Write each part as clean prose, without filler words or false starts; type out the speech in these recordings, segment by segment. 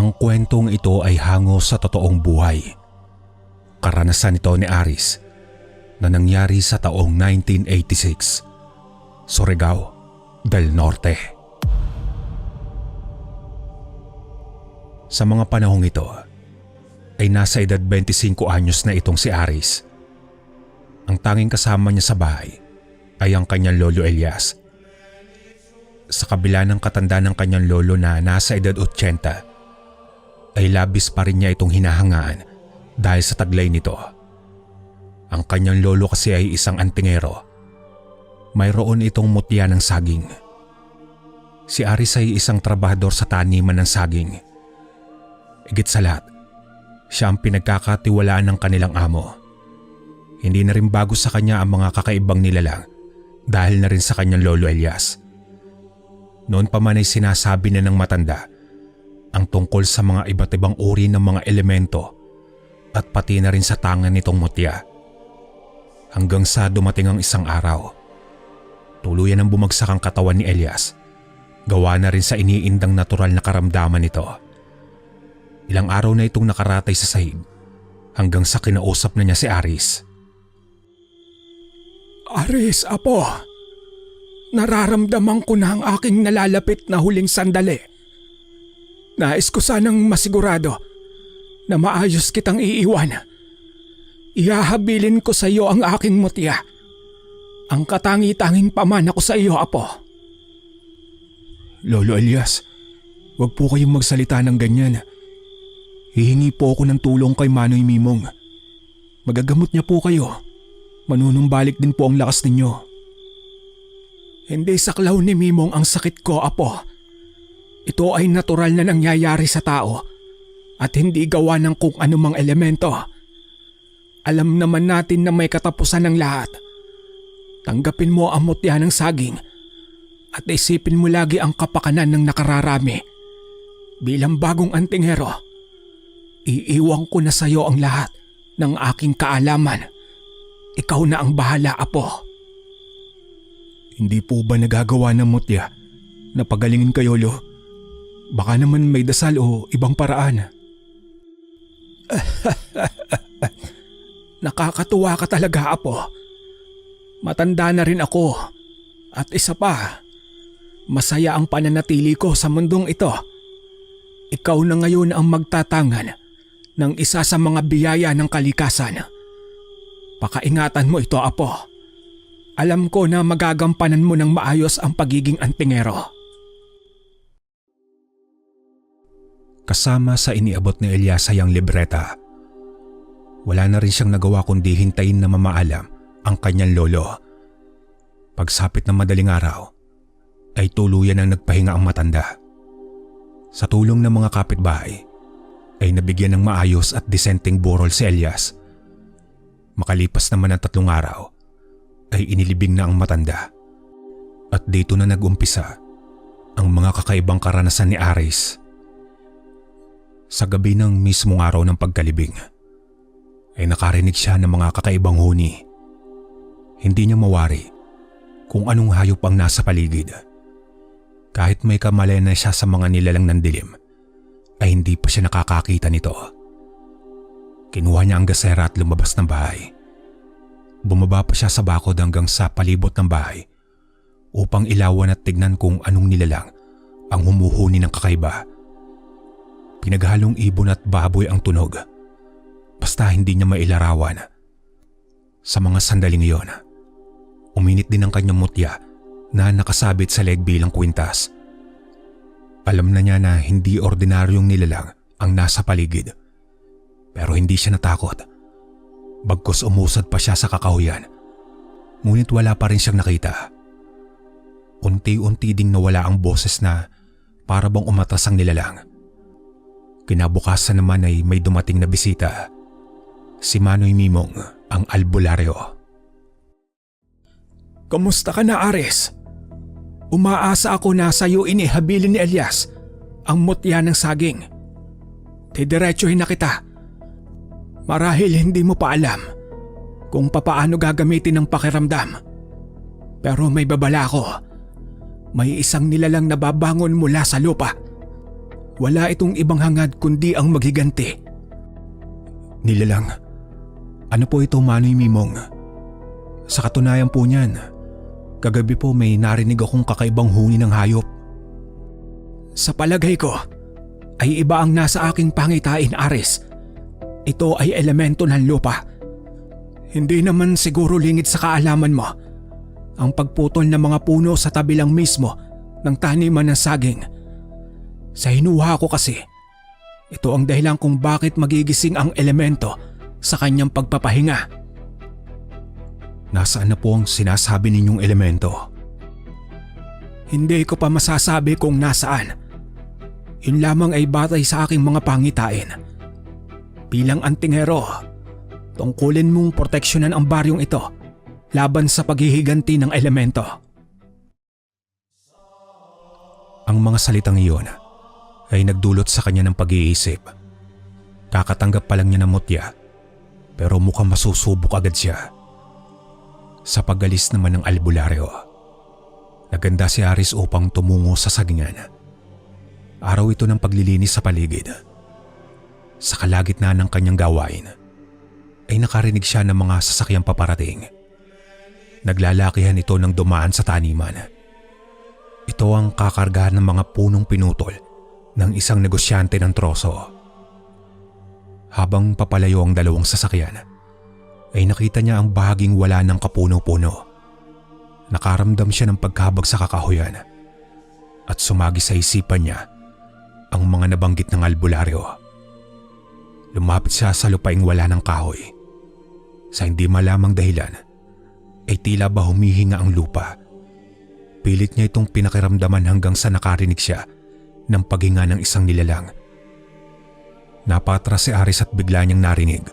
Ang kwentong ito ay hango sa totoong buhay. Karanasan ito ni Aris na nangyari sa taong 1986, Surigao del Norte. Sa mga panahong ito, ay nasa edad 25 anyos na itong si Aris. Ang tanging kasama niya sa bahay ay ang kanyang lolo Elias. Sa kabila ng katanda ng kanyang lolo na nasa edad 80, ay labis pa rin niya itong hinahangaan dahil sa taglay nito. Ang kanyang lolo kasi ay isang antingero. Mayroon itong mutya ng saging. Si Aris ay isang trabahador sa taniman ng saging. Higit sa lahat, siya ang pinagkakatiwalaan ng kanilang amo. Hindi na rin bago sa kanya ang mga kakaibang nilalang dahil na rin sa kanyang lolo Elias. Noon pa man ay sinasabi na ng matanda ang tungkol sa mga iba't ibang uri ng mga elemento at pati na rin sa tangan nitong mutya. Hanggang sa dumating ang isang araw, tuluyan ang bumagsak ang katawan ni Elias, gawa na rin sa iniindang natural na karamdaman nito. Ilang araw na itong nakaratay sa sahig hanggang sa kinausap na niya si Aris. Aris, apo, nararamdaman ko na ang aking nalalapit na huling sandali. Nais ko sanang masigurado na maayos kitang iiwan. Ihahabilin ko sa iyo ang aking mutya. Ang katangi-tanging pamana ko sa iyo, apo. Lolo Elias, wag po kayong magsalita ng ganyan. Hihingi po ako ng tulong kay Manoy Mimong. Magagamot niya po kayo. Manunumbalik din po ang lakas ninyo. Hindi saklaw ni Mimong ang sakit ko, apo. Ito ay natural na nangyayari sa tao at hindi gawa ng kung anumang elemento. Alam naman natin na may katapusan ng lahat. Tanggapin mo ang mutya ng saging at isipin mo lagi ang kapakanan ng nakararami. Bilang bagong antingero, iiwan ko na sa iyo ang lahat ng aking kaalaman. Ikaw na ang bahala, apo. Hindi po ba nagagawa ng mutya na pagalingin kayo, Lo? Baka naman may dasal o ibang paraan. Nakakatuwa ka talaga, apo. Matanda na rin ako. At isa pa, masaya ang pananatili ko sa mundong ito. Ikaw na ngayon ang magtatangan ng isa sa mga biyaya ng kalikasan. Pakaingatan mo ito, apo. Alam ko na magagampanan mo ng maayos ang pagiging antingero. Kasama sa iniabot ni Elias ay ang libreta. Wala na rin siyang nagawa kundi hintayin na mamaalam ang kanyang lolo. Pagsapit ng madaling araw, ay tuluyan ang nagpahinga ang matanda. Sa tulong ng mga kapitbahay, ay nabigyan ng maayos at disenteng burol si Elias. Makalipas naman ang 3 araw, ay inilibing na ang matanda. At dito na nag-umpisa ang mga kakaibang karanasan ni Aris. Sa gabi ng mismong araw ng pagkalibing, ay nakarinig siya ng mga kakaibang huni. Hindi niya mawari kung anong hayop ang nasa paligid. Kahit may kamalayan na siya sa mga nilalang ng dilim, ay hindi pa siya nakakakita nito. Kinuha niya ang gasera at lumabas ng bahay. Bumaba pa siya sa bakod hanggang sa palibot ng bahay upang ilawan at tignan kung anong nilalang ang humuhuni ng kakaiba. Pinaghalong ibon at baboy ang tunog. Basta hindi niya mailarawan. Sa mga sandaling iyon, uminit din ang kanyang mutya na nakasabit sa leg bilang kwintas. Alam na niya na hindi ordinaryong nilalang ang nasa paligid. Pero hindi siya natakot. Bagkus umusad pa siya sa kakahuyan. Ngunit wala pa rin siyang nakita. Unti-unti ding nawala ang boses na para bang umatras ang nilalang. Kinabukasan naman ay may dumating na bisita. Si Manoy Mimong, ang albularyo. Kumusta ka na, Aris? Umaasa ako na sa iyo inihabilin ni Elias ang mutya ng saging. Didiretsuhin na kita. Marahil hindi mo pa alam kung papaano gagamitin ang pakiramdam. Pero may babala ko. May isang nilalang na babangon mula sa lupa. Wala itong ibang hangad kundi ang maghiganti. Nilalang, ano po ito, Manoy Mimong? Sa katunayan po niyan, kagabi po may narinig akong kakaibang huni ng hayop. Sa palagay ko, ay iba ang nasa aking pangitain, Aris. Ito ay elemento ng lupa. Hindi naman siguro lingid sa kaalaman mo ang pagputol ng mga puno sa tabi lang mismo ng taniman ng saging. Sa hinuha ko kasi, ito ang dahilan kung bakit magigising ang elemento sa kanyang pagpapahinga. Nasaan na po ang sinasabi ninyong elemento? Hindi ko pa masasabi kung nasaan. Yun lamang ay batay sa aking mga pangitain. Bilang antingero, tungkulin mong proteksyonan ang baryong ito laban sa paghihiganti ng elemento. Ang mga salitang iyon ay nagdulot sa kanya ng pag-iisip. Kakatanggap pa lang niya ng mutya, pero mukhang masusubok agad siya. Sa pag-alis naman ng albularyo, naganda si Aris upang tumungo sa sagingan. Araw ito ng paglilinis sa paligid. Sa kalagitnaan ng kanyang gawain, ay nakarinig siya ng mga sasakyang paparating. Naglalakihan ito ng dumaan sa taniman. Ito ang kakargahan ng mga punong pinutol ng isang negosyante ng troso. Habang papalayo ang dalawang sasakyan, ay nakita niya ang bahaging wala ng kapuno-puno. Nakaramdam siya ng pagkabag sa kakahuyan at sumagi sa isipan niya ang mga nabanggit ng albularyo. Lumapit siya sa lupaing wala ng kahoy. Sa hindi malamang dahilan, ay tila ba humihinga ang lupa. Pilit niya itong pinakiramdaman hanggang sa nakarinig siya ng paghinga ng isang nilalang. Napatras si Aris at bigla niyang narinig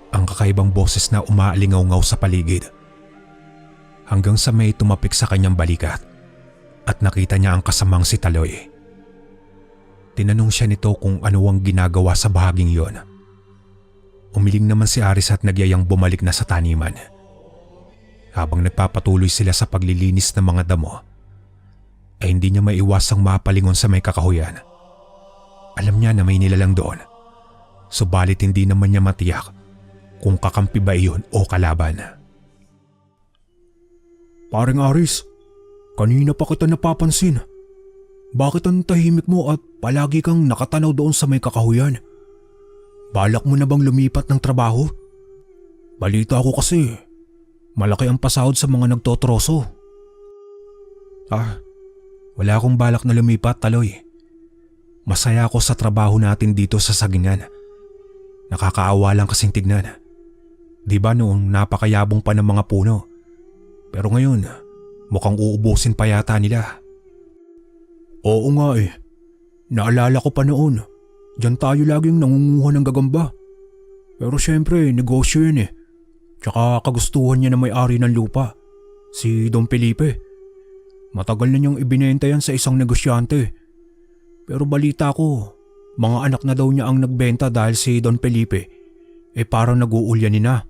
ang kakaibang boses na umaalingaw-ngaw sa paligid. Hanggang sa may tumapik sa kanyang balikat at nakita niya ang kasamang si Taloy. Tinanong siya nito kung ano ang ginagawa sa bahaging yon. Umiling naman si Aris at nagyayang bumalik na sa taniman. Habang nagpapatuloy sila sa paglilinis ng mga damo, ay hindi niya maiwasang mapalingon sa may kakahuyan. Alam niya na may nilalang doon, subalit hindi naman niya matiyak kung kakampi ba iyon o kalaban. Paring Aris, kanina pa kita napapansin. Bakit ang tahimik mo at palagi kang nakatanaw doon sa may kakahuyan? Balak mo na bang lumipat ng trabaho? Balita ko kasi, malaki ang pasahod sa mga nagtotroso. Wala akong balak na lumipat, Taloy. Masaya ako sa trabaho natin dito sa sagingan. Nakakaawa lang kasing tignan. Di ba noong napakayabong pa ng mga puno? Pero ngayon, mukhang uubusin pa yata nila. Oo nga eh. Naalala ko pa noon. Diyan tayo laging nangunguha ng gagamba. Pero syempre, negosyo yun eh. Tsaka kagustuhan niya na may-ari ng lupa. Si Don Felipe. Matagal na niyang ibinenta yan sa isang negosyante. Pero balita ko, mga anak na daw niya ang nagbenta dahil si Don Felipe parang nag-uulyanin na.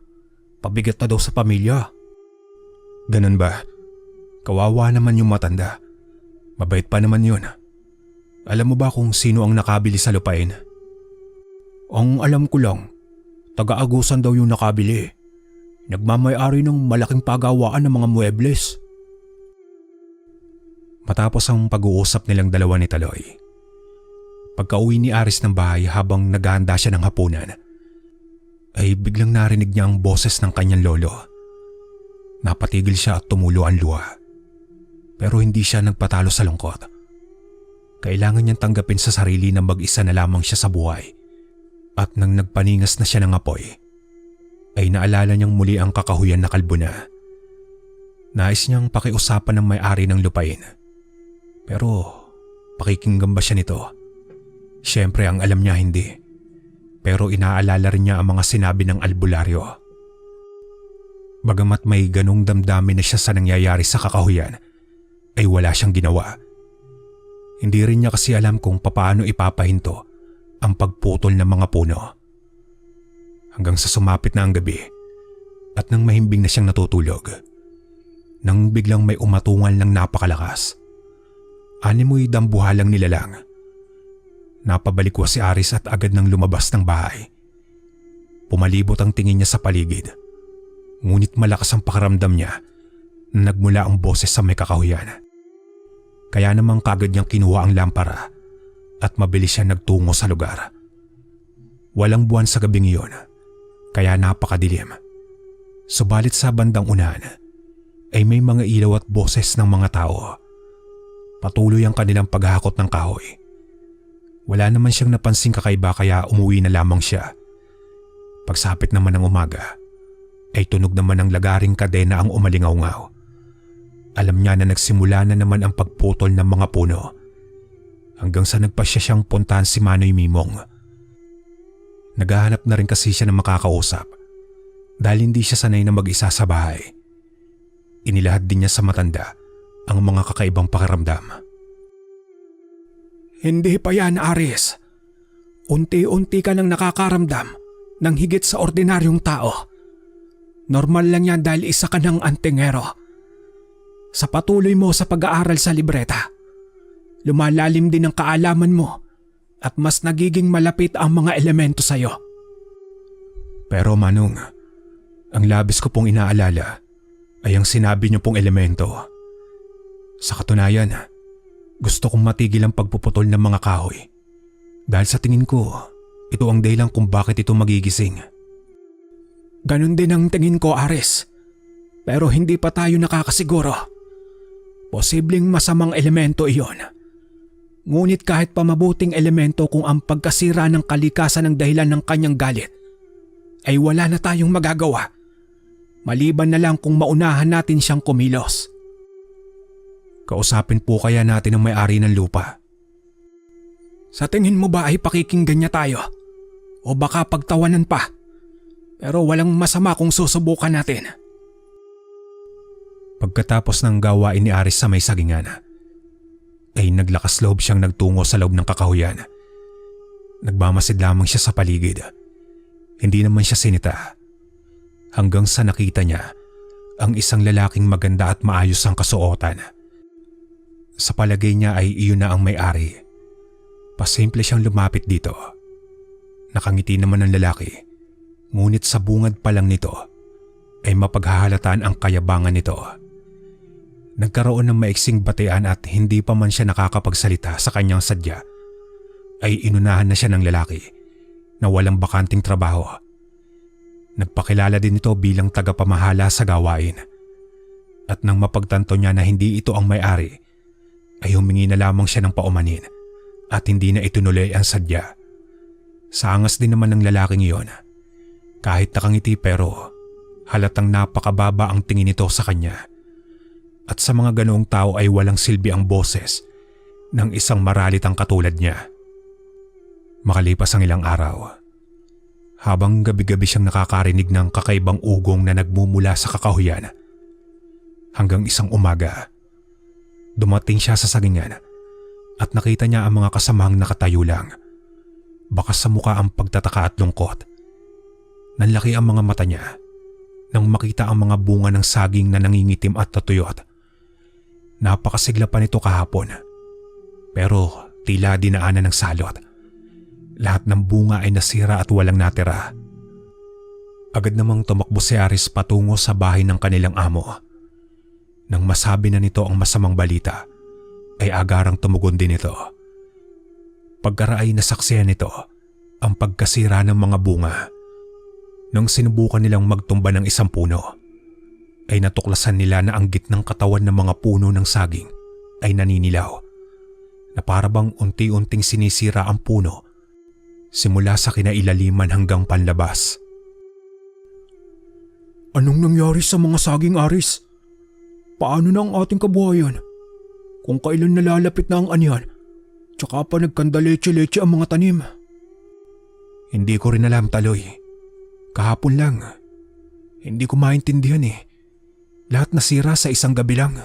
Pabigat na daw sa pamilya. Ganun ba? Kawawa naman yung matanda. Mabait pa naman yun. Alam mo ba kung sino ang nakabili sa lupain? Ang alam ko lang, taga-Agusan daw yung nakabili. Nagmamay-ari ng malaking pagawaan ng mga muebles. Matapos ang pag-uusap nilang dalawa ni Taloy, pagka-uwi ni Aris ng bahay habang naghahanda siya ng hapunan, ay biglang narinig niya ang boses ng kanyang lolo. Napatigil siya at tumulo ang luha. Pero hindi siya nagpatalo sa lungkot. Kailangan niyang tanggapin sa sarili na mag-isa na lamang siya sa buhay. At nang nagpaningas na siya ng apoy, ay naalala niyang muli ang kakahuyan na kalbo na. Nais niyang pakiusapan ng may-ari ng lupain. Pero pakikinggan ba siya nito? Siyempre ang alam niya hindi. Pero inaalala rin niya ang mga sinabi ng albularyo. Bagamat may ganong damdamin na siya sa nangyayari sa kakahuyan, ay wala siyang ginawa. Hindi rin niya kasi alam kung papaano ipapahinto ang pagputol ng mga puno. Hanggang sa sumapit na ang gabi at nang mahimbing na siyang natutulog, nang biglang may umatungal ng napakalakas. Animoy dambuhalang nilalang. Napabalikwa si Aris at agad nang lumabas ng bahay. Pumalibot ang tingin niya sa paligid. Ngunit malakas ang pakiramdam niya na nagmula ang boses sa may kakahuyan. Kaya namang kagad niyang kinuha ang lampara at mabilis siya nagtungo sa lugar. Walang buwan sa gabing iyon, kaya napakadilim. Subalit sa bandang unahan ay may mga ilaw at boses ng mga tao. Patuloy ang kanilang paghakot ng kahoy. Wala naman siyang napansing kakaiba kaya umuwi na lamang siya. Pagsapit naman ng umaga, ay tunog naman ng lagaring kadena ang umalingaw-ngaw. Alam niya na nagsimula na naman ang pagputol ng mga puno. Hanggang sa nagpasya siyang puntahan si Manoy Mimong. Naghahanap na rin kasi siya ng makakausap dahil hindi siya sanay na mag-isa sa bahay. Inilahad din niya sa matanda ang mga kakaibang pakiramdam. Hindi pa yan, Aris. Unti-unti ka nang nakakaramdam ng higit sa ordinaryong tao. Normal lang yan dahil isa ka ng antingero. Sa patuloy mo sa pag-aaral sa libreta, lumalalim din ang kaalaman mo at mas nagiging malapit ang mga elemento sa'yo. Pero Manong, ang labis ko pong inaalala ay ang sinabi niyo pong elemento. Sa katunayan, gusto kong matigil ang pagpuputol ng mga kahoy dahil sa tingin ko, ito ang dahilan kung bakit ito magigising. Ganon din ang tingin ko, Aris. Pero hindi pa tayo nakakasiguro. Posibleng masamang elemento iyon. Ngunit kahit pa mabuting elemento kung ang pagkasira ng kalikasan ng dahilan ng kanyang galit, ay wala na tayong magagawa. Maliban na lang kung maunahan natin siyang kumilos. Kausapin po kaya natin ang may-ari ng lupa. Sa tingin mo ba ay pakikinggan niya tayo? O baka pagtawanan pa? Pero walang masama kung susubukan natin. Pagkatapos ng gawain ni Aris sa may sagingan, ay naglakas loob siyang nagtungo sa loob ng kakahuyan. Nagmamasid lamang siya sa paligid. Hindi naman siya sinita. Hanggang sa nakita niya ang isang lalaking maganda at maayos ang kasuotan. Sa palagay niya ay iyon na ang may-ari. Pasimple siyang lumapit dito. Nakangiti naman ang lalaki, ngunit sa bungad pa lang nito ay mapaghahalataan ang kayabangan nito. Nagkaroon ng maiksing batian at hindi pa man siya nakakapagsalita sa kanyang sadya, ay inunahan na siya ng lalaki na walang bakanting trabaho. Nagpakilala din ito bilang tagapamahala sa gawain. At nang mapagtanto niya na hindi ito ang may-ari, ay humingi na lamang siya ng paumanin at hindi na itunuloy ang sadya. Sa angas din naman ng lalaking iyon. Kahit nakangiti pero halatang napakababa ang tingin nito sa kanya. At sa mga ganoong tao ay walang silbi ang boses ng isang maralitang katulad niya. Makalipas ang ilang araw, habang gabi-gabi siyang nakakarinig ng kakaibang ugong na nagmumula sa kakahuyan, hanggang isang umaga, dumating siya sa sagingan at nakita niya ang mga kasamahang nakatayo lang. Bakas sa mukha ang pagtataka at lungkot. Nanlaki ang mga mata niya nang makita ang mga bunga ng saging na nangingitim at natuyot. Napakasigla pa nito kahapon, pero tila dinaanan ng salot. Lahat ng bunga ay nasira at walang natira. Agad namang tumakbo si Aris patungo sa bahay ng kanilang amo. Nang masabi na nito ang masamang balita, ay agarang tumugon din ito. Pagkaraay nasaksihan nito ang pagkasira ng mga bunga. Nang sinubukan nilang magtumba ng isang puno, ay natuklasan nila na ang gitnang katawan ng mga puno ng saging ay naninilaw, na parabang unti-unting sinisira ang puno simula sa kinailaliman hanggang panlabas. Anong nangyari sa mga saging, Aris? Paano na ang ating kabuhayan? Kung kailan nalalapit na ang anihan, tsaka pa nagkandaleche-leche ang mga tanim. Hindi ko rin alam, Taloy. Kahapon lang. Hindi ko maintindihan eh. Lahat nasira sa isang gabi lang.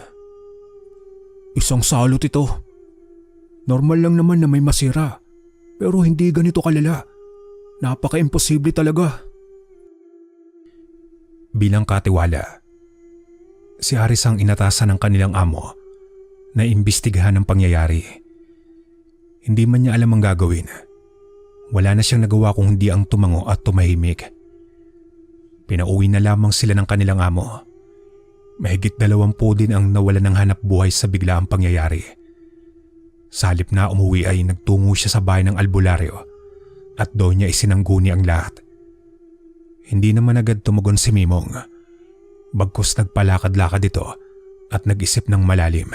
Isang salot ito. Normal lang naman na may masira. Pero hindi ganito kalala. Napaka-imposible talaga. Bilang katiwala, si Aris ang inatasan ng kanilang amo na imbestigahan ang pangyayari. Hindi man niya alam ang gagawin. Wala na siyang nagawa kung hindi ang tumango at tumahimik. Pinauwi na lamang sila ng kanilang amo. Mahigit 20 din ang nawalan ng hanap buhay sa biglaang pangyayari. Sa halip na umuwi ay nagtungo siya sa bahay ng albularyo at doon niya isinangguni ang lahat. Hindi naman agad tumugon si Mimong. Bagkus nagpalakad-lakad ito at nag-isip ng malalim.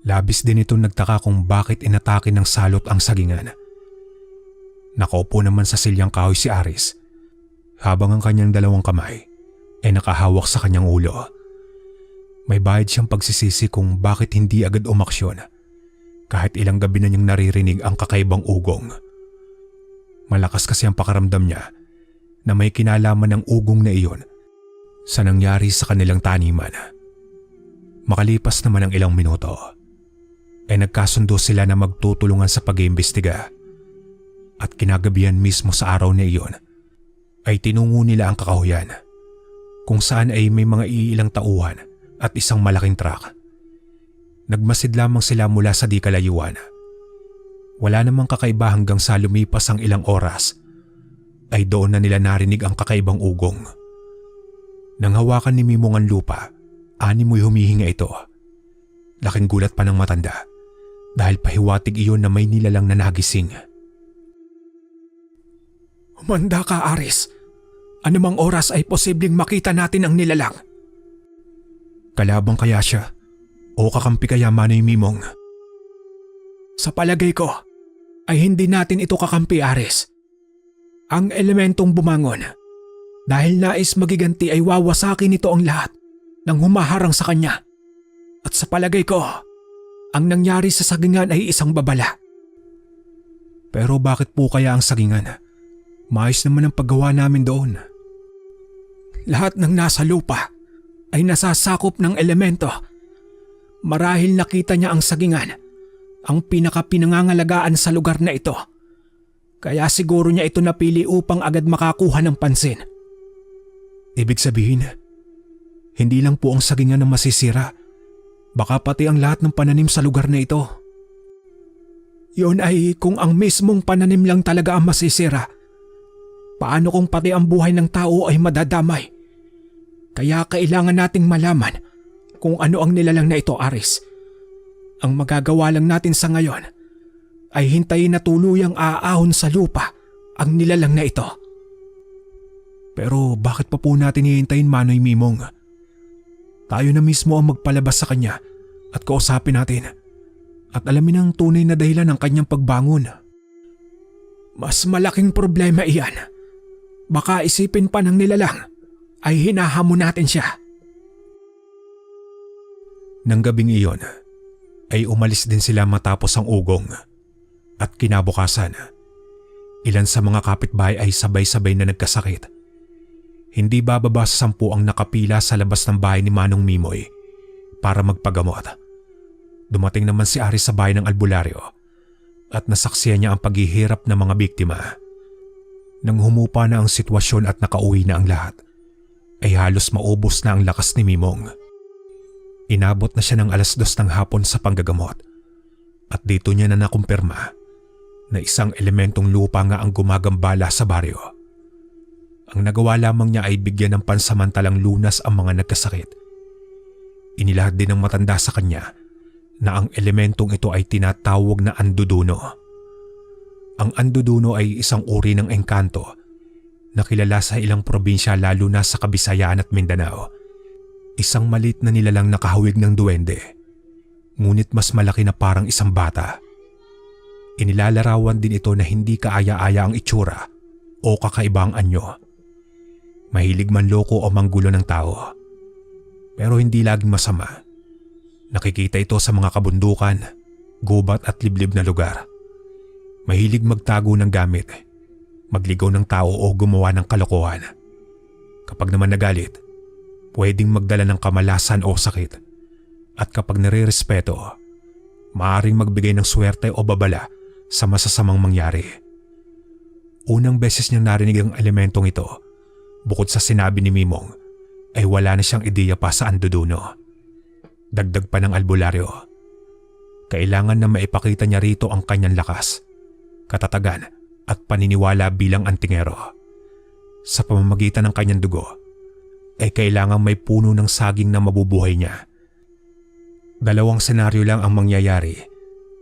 Labis din ito nagtaka kung bakit inatake ng salot ang sagingan. Nakaupo naman sa silyang kahoy si Aris habang ang kanyang dalawang kamay ay nakahawak sa kanyang ulo. May bahid siyang pagsisisi kung bakit hindi agad umaksyon kahit ilang gabi na niyang naririnig ang kakaibang ugong. Malakas kasi ang pakaramdam niya na may kinalaman ng ugong na iyon sa nangyari sa kanilang taniman. Makalipas naman ang ilang minuto ay nagkasundo sila na magtutulungan sa pag-iimbestiga at kinagabihan mismo sa araw na iyon ay tinungo nila ang kakahuyan kung saan ay may mga iilang tauhan at isang malaking truck. Nagmasid lamang sila mula sa di kalayuan. Wala namang kakaiba hanggang sa lumipas ang ilang oras ay doon na nila narinig ang kakaibang ugong. Nang hawakan ni Mimong ang lupa, animoy humihinga ito. Laking gulat pa ng matanda dahil pahiwatig iyon na may nilalang na nagising. Humanda ka, Aris. Anumang oras ay posibleng makita natin ang nilalang. Kalabang kaya siya o kakampi kaya Manoy Mimong? Sa palagay ko ay hindi natin ito kakampi, Aris. Ang elementong bumangon dahil nais magiganti ay wawasakin nito ang lahat ng humaharang sa kanya. At sa palagay ko, ang nangyari sa sagingan ay isang babala. Pero bakit po kaya ang sagingan? Maayos naman ang paggawa namin doon. Lahat ng nasa lupa ay nasasakop ng elemento. Marahil nakita niya ang sagingan, ang pinakapinangangalagaan sa lugar na ito. Kaya siguro niya ito napili upang agad makakuha ng pansin. Ibig sabihin, hindi lang po ang sagingan ang masisira. Baka pati ang lahat ng pananim sa lugar na ito. Yun ay kung ang mismong pananim lang talaga ang masisira. Paano kung pati ang buhay ng tao ay madadamay? Kaya kailangan nating malaman kung ano ang nilalang na ito, Aris. Ang magagawa lang natin sa ngayon ay hintayin na tuluyang aahon sa lupa ang nilalang na ito. Pero bakit pa po natin hihintayin, Manoy Mimong? Tayo na mismo ang magpalabas sa kanya at kausapin natin at alamin ang tunay na dahilan ng kanyang pagbangon. Mas malaking problema iyan. Baka isipin pa ng nilalang ay hinahamon natin siya. Nang gabing iyon ay umalis din sila matapos ang ugong at kinabukasan, ilan sa mga kapitbahay ay sabay-sabay na nagkasakit. Hindi bababa sa 10 ang nakapila sa labas ng bahay ni Manong Mimoy para magpagamot. Dumating naman si Aris sa bahay ng albularyo at nasaksiyan niya ang paghihirap ng mga biktima. Nang humupa na ang sitwasyon at nakauwi na ang lahat, ay halos maubos na ang lakas ni Mimong. Inabot na siya ng 2:00 ng hapon sa panggagamot at dito niya na nakumpirma na isang elementong lupa nga ang gumagambala sa baryo. Ang nagawa lamang niya ay bigyan ng pansamantalang lunas ang mga nagkasakit. Inilahad din ng matanda sa kanya na ang elementong ito ay tinatawag na anduduno. Ang anduduno ay isang uri ng engkanto na kilala sa ilang probinsya lalo na sa Kabisayaan at Mindanao. Isang maliit na nilalang nakahawig ng duwende, ngunit mas malaki na parang isang bata. Inilalarawan din ito na hindi kaaya-aya ang itsura o kakaibang anyo. Mahilig manloko o manggulo ng tao. Pero hindi laging masama. Nakikita ito sa mga kabundukan, gubat at liblib na lugar. Mahilig magtago ng gamit, magligaw ng tao o gumawa ng kalokohan. Kapag naman nagalit, pwedeng magdala ng kamalasan o sakit. At kapag nare-respeto, maaaring magbigay ng swerte o babala sa masasamang mangyari. Unang beses niyang narinig ang elementong ito, bukod sa sinabi ni Mimong, ay wala na siyang ideya pa sa anduduno. Dagdag pa ng albularyo. Kailangan na maipakita niya rito ang kanyang lakas, katatagan at paniniwala bilang antingero. Sa pamamagitan ng kanyang dugo, ay kailangan may puno ng saging na mabubuhay niya. Dalawang senaryo lang ang mangyayari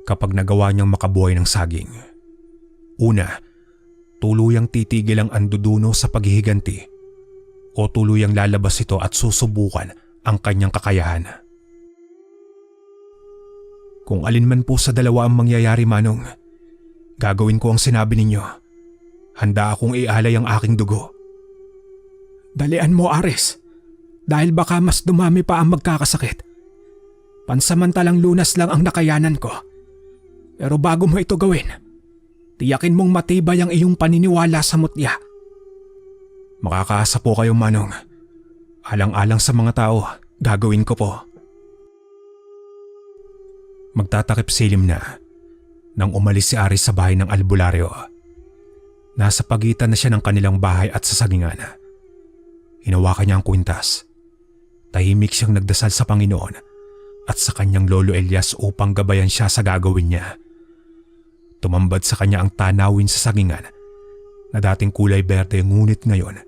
kapag nagawa niyang makabuhay ng saging. Una, tuluyang titigil ang anduduno sa paghihiganti o tuluyang lalabas ito at susubukan ang kanyang kakayahan. Kung alin man po sa dalawa ang mangyayari, Manong, gagawin ko ang sinabi ninyo. Handa akong ialay ang aking dugo. Dalian mo, Aris. Dahil baka mas dumami pa ang magkakasakit. Pansamantalang lunas lang ang nakayanan ko. Pero bago mo ito gawin, tiyakin mong matibay ang iyong paniniwala sa mutya. Makakaasa po kayo, Manong. Alang-alang sa mga tao, gagawin ko po. Magtatakip silim na nang umalis si Aris sa bahay ng albularyo. Nasa pagitan na siya ng kanilang bahay at sasagingan. Hinawakan niya ang kwintas. Tahimik siyang nagdasal sa Panginoon at sa kanyang lolo Elias upang gabayan siya sa gagawin niya. Tumambad sa kanya ang tanawin sa sagingan na dating kulay berde ngunit ngayon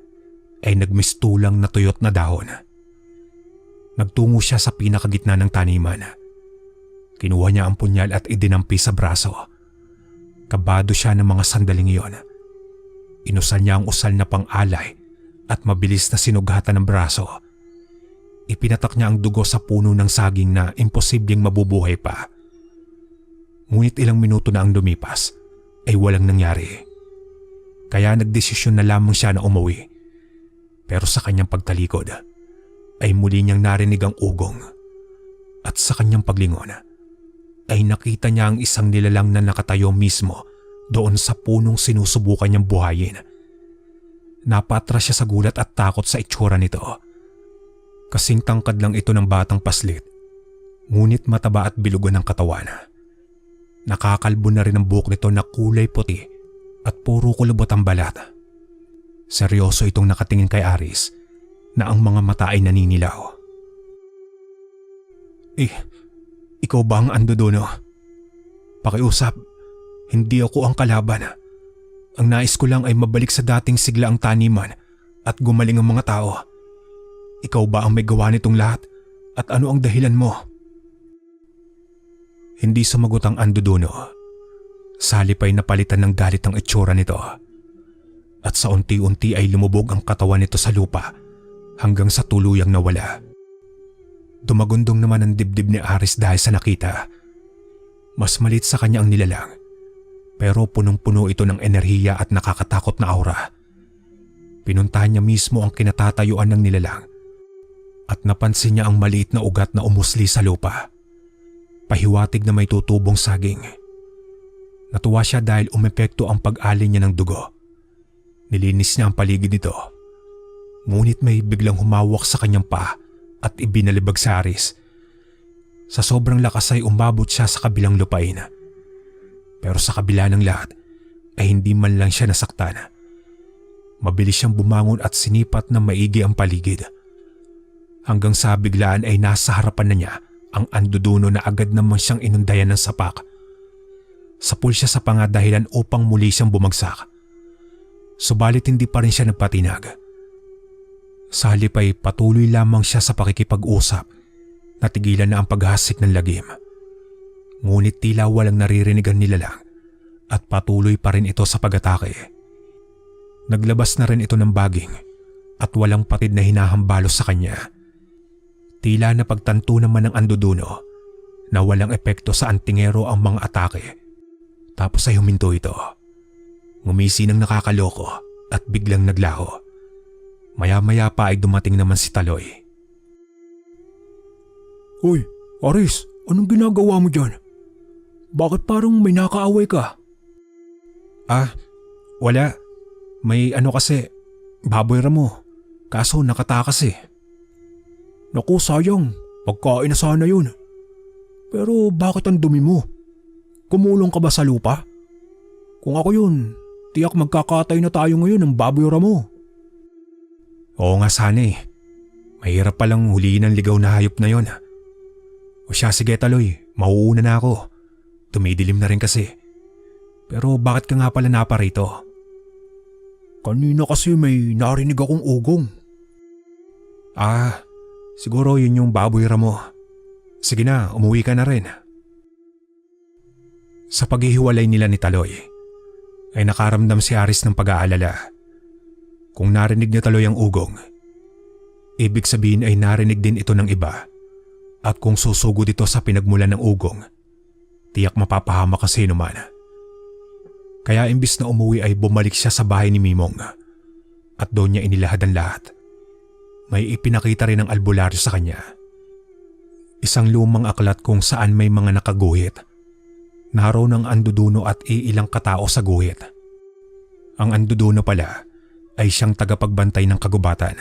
ay nagmistulang na tuyot na dahon. Nagtungo siya sa pinakagitna ng taniman. Kinuha niya ang punyal at idinampi sa braso. Kabado siya ng mga sandaling iyon. Inusal niya ang usal na pang-alay at mabilis na sinugatan ng braso. Ipinatak niya ang dugo sa puno ng saging na imposibleng mabubuhay pa. Ngunit ilang minuto na ang lumipas ay walang nangyari. Kaya nagdesisyon na lamang siya na umuwi. Pero sa kanyang pagtalikod ay muli niyang narinig ang ugong. At sa kanyang paglingon ay nakita niya ang isang nilalang na nakatayo mismo doon sa punong sinusubukan niyang buhayin. Napatras siya sa gulat at takot sa itsura nito. Kasing tangkad lang ito ng batang paslit, ngunit mataba at bilugan ng katawan. Nakakalbo na rin ang buhok nito na kulay puti at puro kulubot ang balat. Seryoso itong nakatingin kay Aris na ang mga mata ay naninilaw. Ikaw ba ang anduduno? Pakiusap, hindi ako ang kalaban. Ang nais ko lang ay mabalik sa dating sigla ang taniman at gumaling ang mga tao. Ikaw ba ang may gawa nitong lahat at ano ang dahilan mo? Hindi sumagot ang anduduno. Salip ay napalitan ng galit ang itsura nito. At sa unti-unti ay lumubog ang katawan nito sa lupa hanggang sa tuluyang nawala. Dumagundong naman ang dibdib ni Aris dahil sa nakita. Mas malit sa kanya ang nilalang, pero punong-puno ito ng enerhiya at nakakatakot na aura. Pinuntahan niya mismo ang kinatatayuan ng nilalang at napansin niya ang maliit na ugat na umusli sa lupa. Pahiwatig na may tutubong saging. Natuwa siya dahil umepekto ang pag-alin niya ng dugo. Nilinis niya ang paligid nito. Ngunit may biglang humawak sa kanyang paa at ibinalibag sa Aris. Sa sobrang lakas ay umabot siya sa kabilang lupain. Pero sa kabila ng lahat ay hindi man lang siya nasaktan. Mabilis siyang bumangon at sinipat na maigi ang paligid. Hanggang sa biglaan ay nasa harapan na niya ang anduduno na agad naman siyang inundayan ng sapak. Sapul siya sa panga dahilan upang muli siyang bumagsak. Subalit hindi pa rin siya nagpatinag. Sa halip ay patuloy lamang siya sa pakikipag-usap. Natigilan na ang paghasik ng lagim. Ngunit tila walang naririnig ang nilalang at patuloy pa rin ito sa pag-atake. Naglabas na rin ito ng baging at walang patid na hinahambalos sa kanya. Tila napagtanto naman ng anduduno na walang epekto sa antingero ang mga atake. Tapos ay huminto ito. Ngumisi ng nakakaloko at biglang naglaho. Maya-maya pa ay dumating naman si Taloy. Uy, Aris, anong ginagawa mo dyan? Bakit parang may nakaaway ka? Wala. May kasi, baboy ramo. Kaso nakatakas eh. Naku, sayang. Pagkain na sana yun. Pero bakit ang dumi mo? Kumulong ka ba sa lupa? Kung ako yun, tiyak magkakatay na tayo ngayon ng baboy ramo. Oo nga sana eh. Mahirap palang huliin ang ligaw na hayop na yon. O siya, sige Taloy, Mauuna na ako. Tumidilim na rin kasi. Pero bakit ka nga pala naparito? Kanina kasi may narinig akong ugong. Siguro yun yung baboy mo. Sige na, umuwi ka na rin. Sa paghihiwalay nila ni Taloy, ay nakaramdam si Aris ng pag-aalala. Kung narinig ni Taloy ang ugong, ibig sabihin ay narinig din ito ng iba. At kung susugod ito sa pinagmulan ng ugong, tiyak mapapahamak ang sino man. Kaya imbis na umuwi ay bumalik siya sa bahay ni Mimong at doon niya inilahad ang lahat. May ipinakita rin ng albularyo sa kanya. Isang lumang aklat kung saan may mga nakaguhit. Naroon ang anduduno at iilang katao sa guhit. Ang anduduno pala ay siyang tagapagbantay ng kagubatan.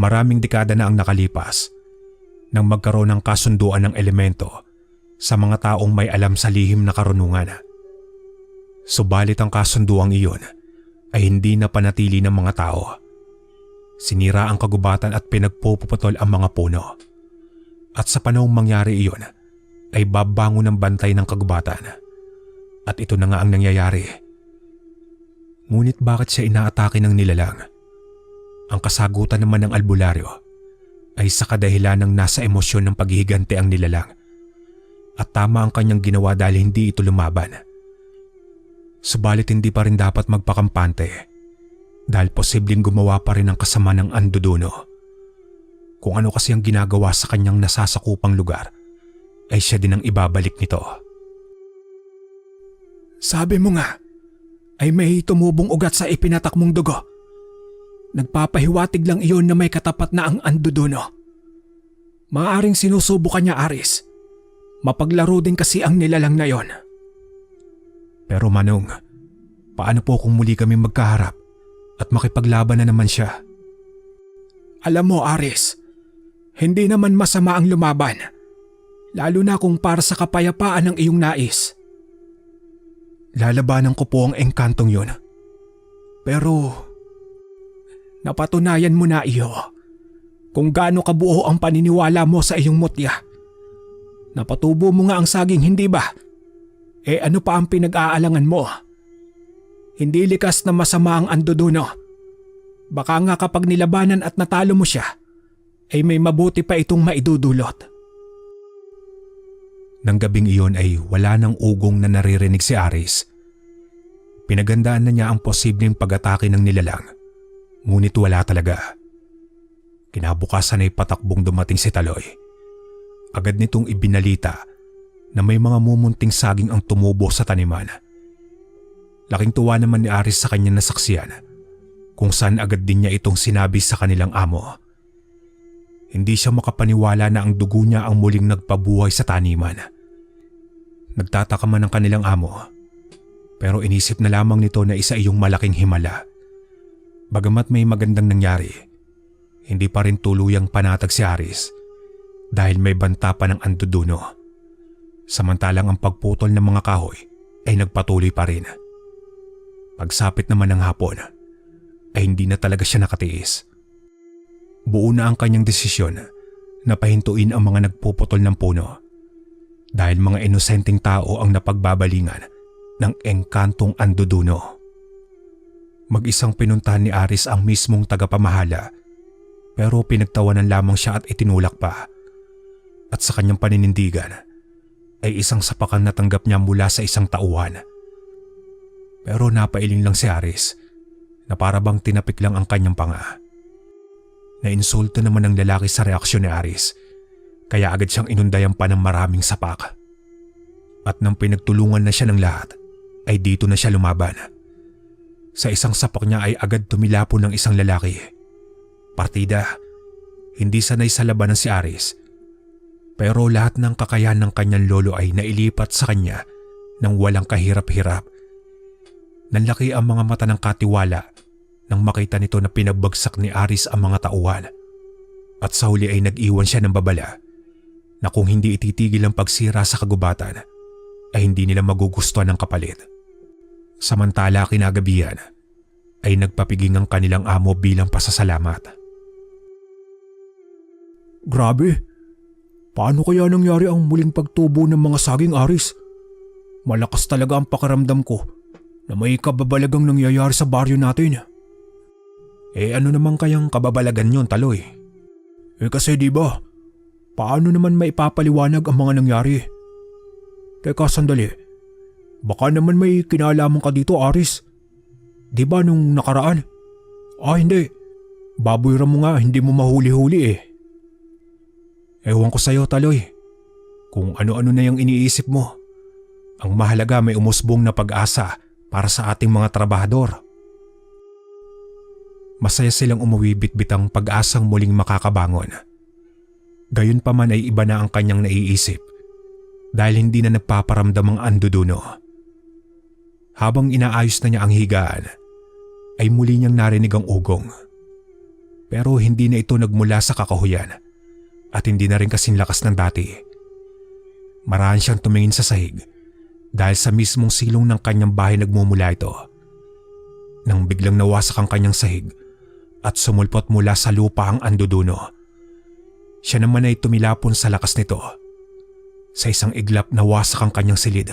Maraming dekada na ang nakalipas nang magkaroon ng kasunduan ng elemento sa mga taong may alam sa lihim na karunungan. Subalit ang kasunduang iyon ay hindi na panatili ng mga tao. Sinira ang kagubatan at pinagpuputol ang mga puno. At sa panahong mangyari iyon ay babangon ng bantay ng kagubatan. At ito na nga ang nangyayari. Ngunit bakit siya inaatake ng nilalang? Ang kasagutan naman ng albularyo ay sa kadahilan ng nasa emosyon ng paghihiganti ang nilalang. At tama ang kanyang ginawa dahil hindi ito lumaban. Subalit hindi pa rin dapat magpakampante dahil posibleng gumawa pa rin ang kasama ng anduduno. Kung ano kasi ang ginagawa sa kanyang nasasakupang lugar ay siya din ang ibabalik nito. Sabi mo nga, ay may tumubong ugat sa ipinatak mong dugo. Nagpapahiwatig lang iyon na may katapat na ang anduduno. Maaring sinusubukan niya, Aris. Mapaglaro din kasi ang nilalang na yon. Pero Manong, paano po kung muli kami magkaharap at makipaglaban na naman siya? Alam mo, Aris, hindi naman masama ang lumaban. Lalo na kung para sa kapayapaan ng iyong nais. Lalabanan ko po ang engkantong yun. Pero napatunayan mo na iyo kung gaano kabuo ang paniniwala mo sa iyong mutya. Napatubo mo nga ang saging, hindi ba? Ano pa ang pinag-aalangan mo? Hindi likas na masama ang anduduno. Baka nga kapag nilabanan at natalo mo siya, ay may mabuti pa itong maidudulot. Nang gabing iyon ay wala nang ugong na naririnig si Aris. Pinagandaan na niya ang posibleng pag-atake ng nilalang, ngunit wala talaga. Kinabukasan ay patakbong dumating si Taloy. Agad nitong ibinalita na may mga mumunting saging ang tumubo sa taniman. Laking tuwa naman ni Aris sa kanyang nasaksiyan, kung saan agad din niya itong sinabi sa kanilang amo. Hindi siya makapaniwala na ang dugo niya ang muling nagpabuhay sa taniman. Nagtataka man ang kanilang amo, pero inisip na lamang nito na isa iyong malaking himala. Bagamat may magandang nangyari, hindi pa rin tuluyang panatag si Aris dahil may banta pa ng anduduno. Samantalang ang pagputol ng mga kahoy ay nagpatuloy pa rin. Pagsapit naman ng hapon ay hindi na talaga siya nakatiis. Buo na ang kanyang desisyon na pahintuin ang mga nagpuputol ng puno dahil mga inosenteng tao ang napagbabalingan ng engkantong anduduno. Mag-isang pinuntahan ni Aris ang mismong tagapamahala, pero pinagtawanan lamang siya at itinulak pa. At sa kanyang paninindigan ay isang sapakan na tanggap niya mula sa isang tauhan. Pero napailing lang si Aris na para bang tinapik lang ang kanyang panga. Nainsulto naman ng lalaki sa reaksyon ni Aris, kaya agad siyang inundayan pa ng maraming sapak. At nang pinagtulungan na siya ng lahat, ay dito na siya lumaban. Sa isang sapak niya ay agad tumilapon ng isang lalaki. Partida, hindi sanay sa labanan si Aris, pero lahat ng kakayahan ng kanyang lolo ay nailipat sa kanya nang walang kahirap-hirap. Nanlaki ang mga mata ng katiwala nang makita nito na pinagbagsak ni Aris ang mga tauhan. At sa huli ay nag-iwan siya ng babala na kung hindi ititigil ang pagsira sa kagubatan ay hindi nila magugustuhan ng kapalit. Samantala kinagabihan ay nagpapiging ang kanilang amo bilang pasasalamat. Grabe, Paano kaya nangyari ang muling pagtubo ng mga saging, Aris? Malakas talaga ang pakiramdam ko na may kababalagang nangyayari sa baryo natin. Ano naman kayang kababalagan yon, Taloy? Kasi di ba, paano naman maipapaliwanag ang mga nangyari? Teka sandali, baka naman may kinalaman ka dito, Aris. Di ba nung nakaraan? Hindi. Baboy mo nga, hindi mo mahuli-huli eh. Ewan ko sa'yo, Taloy. Kung ano-ano na yung iniisip mo. Ang mahalaga may umusbong na pag-asa para sa ating mga trabahador. Masaya silang umuwi bitbitang pag-asang muling makakabangon. Gayunpaman ay iba na ang kanyang naiisip dahil hindi na nagpaparamdam ang anduduno. Habang inaayos na niya ang higaan, ay muli niyang narinig ang ugong. Pero hindi na ito nagmula sa kakahuyan at hindi na rin kasing lakas ng dati. Maraan siyang tumingin sa sahig dahil sa mismong silong ng kanyang bahay nagmumula ito. Nang biglang nawasak ang kanyang sahig at sumulpot mula sa lupa ang anduduno, siya naman ay tumilapon sa lakas nito. Sa isang iglap nawasak ang kanyang silid,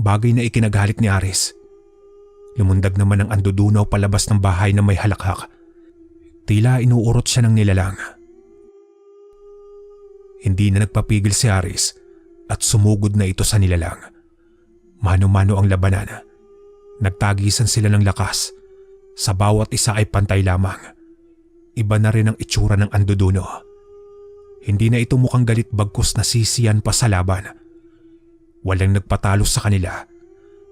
bagay na ikinagalit ni Aris. Lumundag naman ang anduduno palabas ng bahay na may halakhak. Tila inuurot siya ng nilalang. Hindi na nagpapigil si Aris at sumugod na ito sa nilalang. Mano-mano ang labanan. Nagtagisan sila ng lakas. Sa bawat isa ay pantay lamang. Iba na rin ang itsura ng anduduno. Hindi na ito mukhang galit bagkus nasisiyan pa sa laban. Walang nagpatalo sa kanila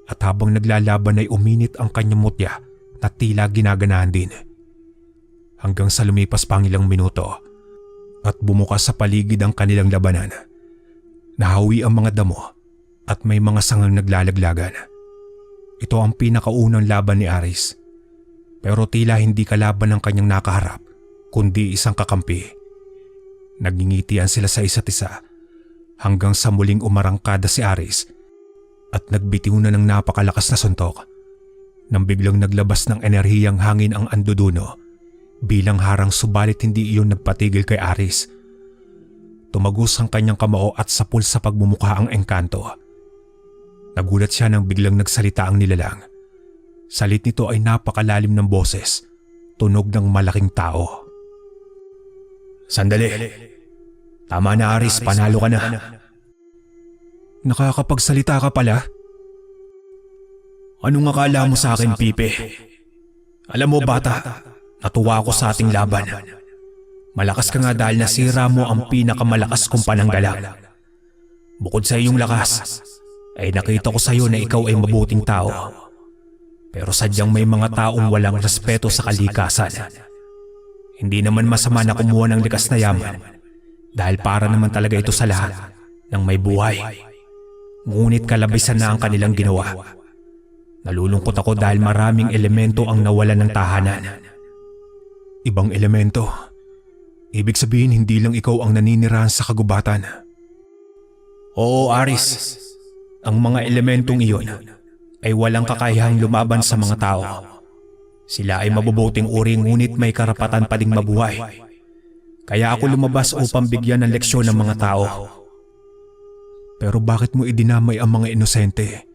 at habang naglalaban ay uminit ang kanyang mutya na tila ginaganahan din. Hanggang sa lumipas pa ang ilang minuto at bumukas sa paligid ang kanilang labanan. Nahawi ang mga damo at may mga sangang naglalaglagan. Ito ang pinakaunang laban ni Aris. Pero tila hindi kalaban ang kanyang nakaharap kundi isang kakampi. Nagingitian sila sa isa't isa hanggang sa muling umarangkada si Aris at nagbitiw na ng napakalakas na suntok. Nang biglang naglabas ng enerhiyang hangin ang anduduno bilang harang, subalit hindi iyon nagpatigil kay Aris. Tumagos ang kanyang kamao at sapul sa pagmumukha ang engkanto. Nagulat siya nang biglang nagsalita ang nilalang. Salit nito ay napakalalim ng boses, tunog ng malaking tao. Sandali. Tama na, Aris, panalo ka na. Nakakapagsalita ka pala? Anong akala mo sa akin, Pipe? Alam mo, bata, natuwa ako sa ating laban. Malakas ka nga dahil nasira mo ang pinakamalakas kong pananggalang. Bukod sa iyong lakas, ay nakita ko sa iyo na ikaw ay mabuting tao. Pero sadyang may mga taong walang respeto sa kalikasan. Hindi naman masama na kumuha ng likas na yaman dahil para naman talaga ito sa lahat ng may buhay. Ngunit kalabisan na ang kanilang ginawa. Nalulungkot ako dahil maraming elemento ang nawalan ng tahanan. Ibang elemento? Ibig sabihin hindi lang ikaw ang naninirahan sa kagubatan? Oo, Aris. Ang mga elementong iyon ay walang kakayahang lumaban sa mga tao. Sila ay mabubuting uri ngunit may karapatan pa ding mabuhay. Kaya ako lumabas upang bigyan ng leksyon ng mga tao. Pero bakit mo idinamay ang mga inosente?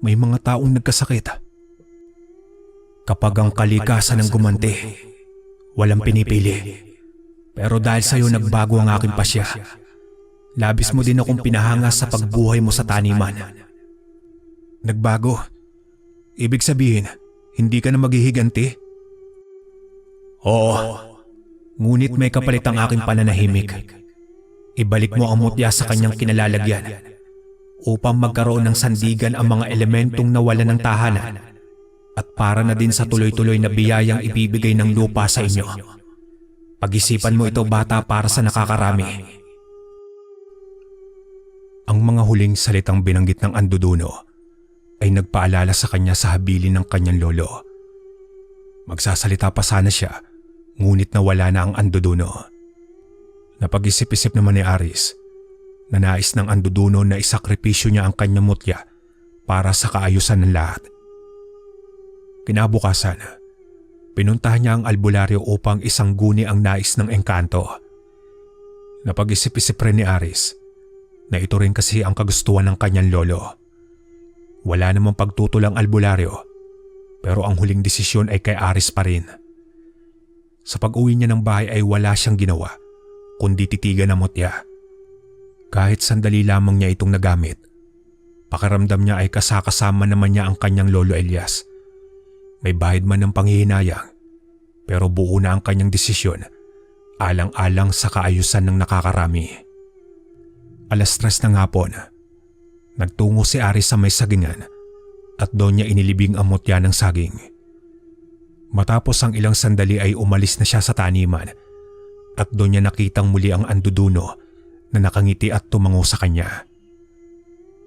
May mga taong nagkasakit. Kapag ang kalikasan ang gumanti, walang pinipili. Pero dahil sa'yo nagbago ang aking pasya. Labis mo din akong pinahanga sa pagbuhay mo sa taniman. Nagbago? Ibig sabihin, hindi ka na maghihiganti? Oo. Ngunit may kapalit ang aking pananahimik. Ibalik mo ang mutya sa kanyang kinalalagyan upang magkaroon ng sandigan ang mga elementong nawalan ng tahanan at para na din sa tuloy-tuloy na biyayang ibibigay ng lupa sa inyo. Pag-isipan mo ito, bata, para sa nakakarami. Ang mga huling salitang binanggit ng anduduno ay nagpaalala sa kanya sa habilin ng kanyang lolo. Magsasalita pa sana siya, ngunit nawala na ang anduduno. Napag-isip-isip naman ni Aris na nais ng anduduno na isakripisyo niya ang kanyang mutya para sa kaayusan ng lahat. Kinabukasan, pinuntahan niya ang albularyo upang isangguni ang nais ng engkanto. Napag-isip-isip rin ni Aris na ito rin kasi ang kagustuhan ng kanyang lolo. Wala namang pagtutol ang albularyo, pero ang huling desisyon ay kay Aris pa rin. Sa pag-uwi niya ng bahay ay wala siyang ginawa kundi titigan ng mutya. Kahit sandali lamang niya itong nagamit, pakiramdam niya ay kasakasama naman niya ang kanyang lolo Elias. May bahid man ng panghihinayang, pero buo na ang kanyang desisyon alang-alang sa kaayusan ng nakakarami. 3:00 ng hapon, nagtungo si Aris sa may sagingan at doon niya inilibing ang mutya ng saging. Matapos ang ilang sandali ay umalis na siya sa taniman at doon niya nakitang muli ang anduduno na nakangiti at tumango sa kanya.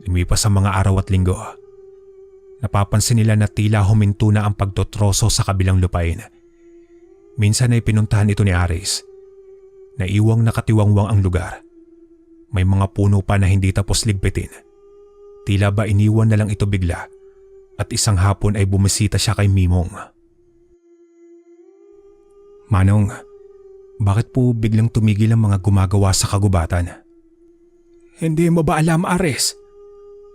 Lumipas ang mga araw at linggo. Napapansin nila na tila huminto na ang pagtotroso sa kabilang lupain. Minsan ay pinuntahan ito ni Aris. Naiwang nakatiwangwang ang lugar. May mga puno pa na hindi tapos ligpitin. Tila ba iniwan na lang ito bigla at isang hapon ay bumisita siya kay Mimong. Manong, bakit po biglang tumigil ang mga gumagawa sa kagubatan? Hindi mo ba alam, Aris,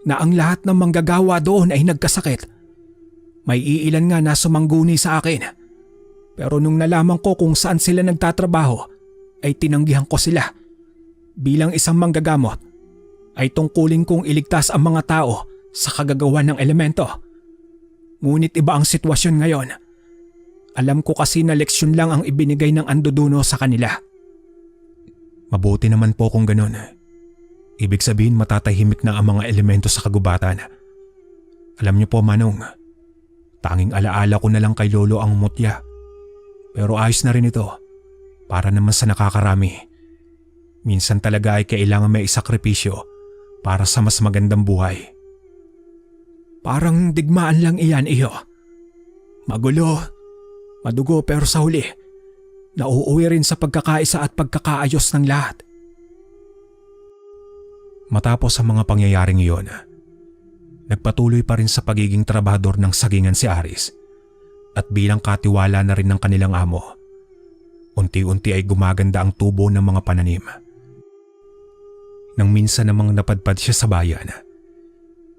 na ang lahat ng manggagawa doon ay nagkasakit? May iilan nga na sumangguni sa akin. Pero nung nalaman ko kung saan sila nagtatrabaho, ay tinanggihan ko sila. Bilang isang manggagamot, ay tungkulin kong iligtas ang mga tao sa kagagawa ng elemento. Ngunit iba ang sitwasyon ngayon. Alam ko kasi na leksyon lang ang ibinigay ng anduduno sa kanila. Mabuti naman po kung ganun. Ibig sabihin matatahimik na ang mga elemento sa kagubatan. Alam niyo po Manong, tanging alaala ko na lang kay Lolo ang mutya. Pero ayos na rin ito para naman sa nakakarami. Minsan talaga ay kailangan may isakripisyo para sa mas magandang buhay. Parang digmaan lang iyan, iyo. Magulo, madugo pero sa huli, nauuwi rin sa pagkakaisa at pagkakaayos ng lahat. Matapos ang mga pangyayaring iyon, nagpatuloy pa rin sa pagiging trabahador ng sagingan si Aris at bilang katiwala na rin ng kanilang amo, unti-unti ay gumaganda ang tubo ng mga pananim. Nang minsan namang napadpad siya sa bayan,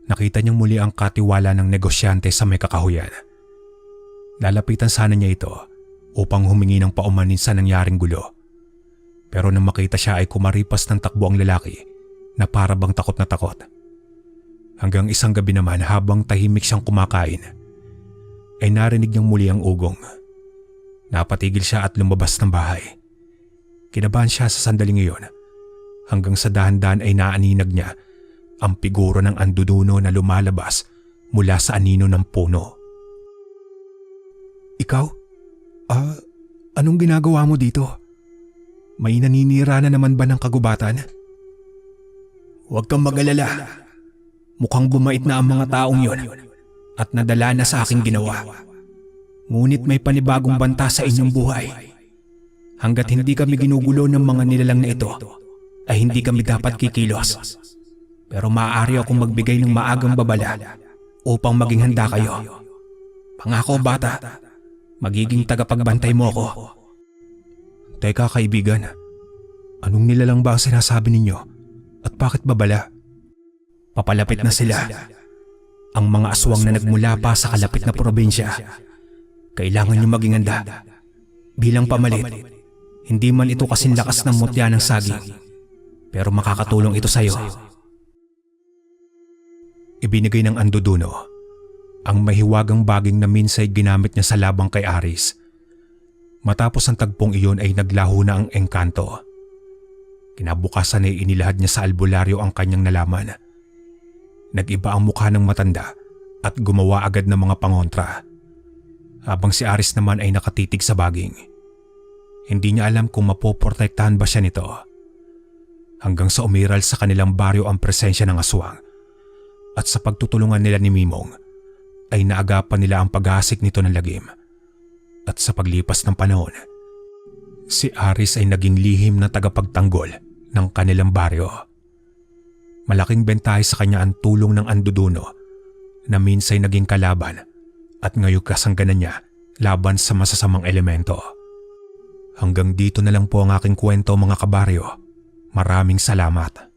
nakita niyang muli ang katiwala ng negosyante sa may kakahuyan. Lalapitan sana niya ito upang humingi ng paumanin sa nangyaring gulo. Pero nang makita siya ay kumaripas ng takbo ang lalaki na para bang takot na takot. Hanggang isang gabi naman habang tahimik siyang kumakain, ay narinig niyang muli ang ugong. Napatigil siya at lumabas ng bahay. Kinabahan siya sa sandaling iyon hanggang sa dahan-dahan ay naaninag niya ang figuro ng anduduno na lumalabas mula sa anino ng puno. Ikaw? Anong ginagawa mo dito? May naninira na naman ba ng kagubatan? Huwag kang mag-alala. Mukhang bumait na ang mga taong yon at nadala na sa aking ginawa. Ngunit may panibagong banta sa inyong buhay. Hanggat hindi kami ginugulo ng mga nilalang na ito, ay hindi kami dapat kikilos. Pero maaari akong magbigay ng maagang babala upang maging handa kayo. Pangako bata, magiging tagapagbantay mo ako. Teka kaibigan, anong nilalang ba ang sinasabi ninyo at bakit babala? Papalapit na sila. Ang mga aswang na nagmula pa sa kalapit na probinsya. Kailangan niyo maging handa. Bilang pamalit, hindi man ito kasing lakas ng mutya ng saging, pero makakatulong ito sa iyo. Ibinigay ng anduduno ang mahiwagang baging na minsay ginamit niya sa labang kay Aris. Matapos ang tagpong iyon ay naglaho na ang engkanto. Kinabukasan ay inilahad niya sa albularyo ang kanyang nalaman. Nag-iba ang mukha ng matanda at gumawa agad ng mga pangontra. Habang si Aris naman ay nakatitig sa baging. Hindi niya alam kung mapoprotektahan ba siya nito. Hanggang sa umiral sa kanilang baryo ang presensya ng aswang. At sa pagtutulungan nila ni Mimong, ay naagapan nila ang paghasik nito ng lagim. At sa paglipas ng panahon, si Aris ay naging lihim na tagapagtanggol ng kanilang baryo. Malaking bentahe sa kanya ang tulong ng anduduno na minsay naging kalaban at ngayong kasangganan niya laban sa masasamang elemento. Hanggang dito na lang po ang aking kwento mga kabaryo. Maraming salamat.